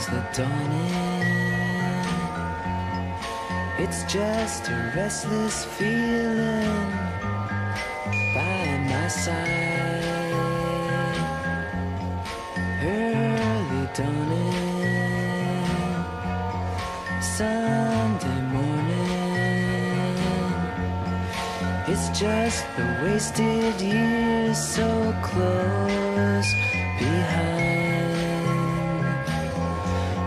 brings the dawning. It's just a restless feeling by my side. Early dawning, Sunday morning. It's just the wasted years so close behind.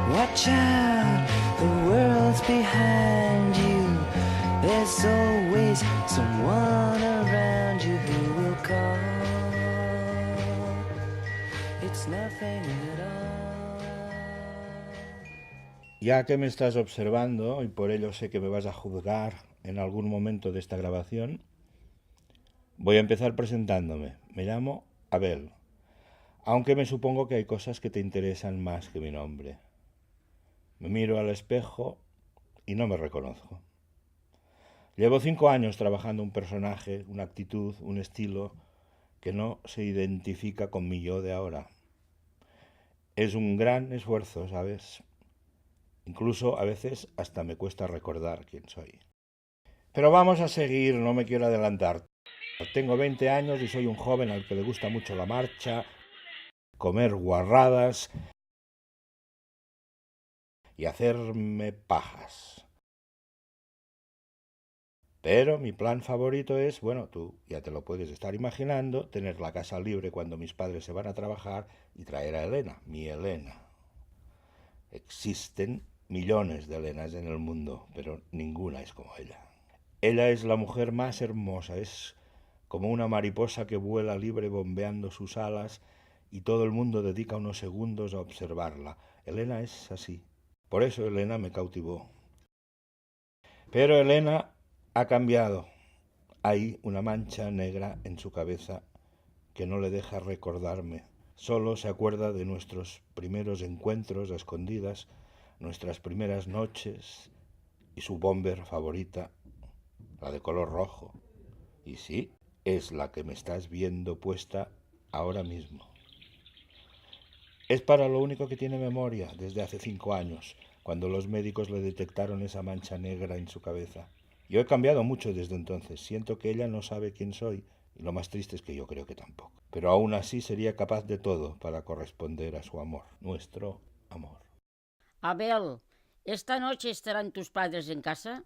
Watch out, the world's behind you. There's always someone around you who will call. It's nothing at all. Ya que me estás observando, y por ello sé que me vas a juzgar en algún momento de esta grabación, voy a empezar presentándome. Me llamo Abel, aunque me supongo que hay cosas que te interesan más que mi nombre. Me miro al espejo y no me reconozco. Llevo 5 años trabajando un personaje, una actitud, un estilo que no se identifica con mi yo de ahora. Es un gran esfuerzo, ¿sabes? Incluso a veces hasta me cuesta recordar quién soy. Pero vamos a seguir, no me quiero adelantar. Tengo 20 años y soy un joven al que le gusta mucho la marcha, comer guarradas y hacerme pajas. Pero mi plan favorito es, bueno, tú ya te lo puedes estar imaginando, tener la casa libre cuando mis padres se van a trabajar y traer a Elena, mi Elena. Existen millones de Elenas en el mundo, pero ninguna es como ella. Ella es la mujer más hermosa, es como una mariposa que vuela libre bombeando sus alas y todo el mundo dedica unos segundos a observarla. Elena es así. Por eso Elena me cautivó. Pero Elena ha cambiado. Hay una mancha negra en su cabeza que no le deja recordarme. Solo se acuerda de nuestros primeros encuentros a escondidas, nuestras primeras noches y su bomber favorita, la de color rojo. Y sí, es la que me estás viendo puesta ahora mismo. Es para lo único que tiene memoria desde hace 5 años, cuando los médicos le detectaron esa mancha negra en su cabeza. Yo he cambiado mucho desde entonces. Siento que ella no sabe quién soy y lo más triste es que yo creo que tampoco. Pero aún así sería capaz de todo para corresponder a su amor, nuestro amor. Abel, ¿esta noche estarán tus padres en casa?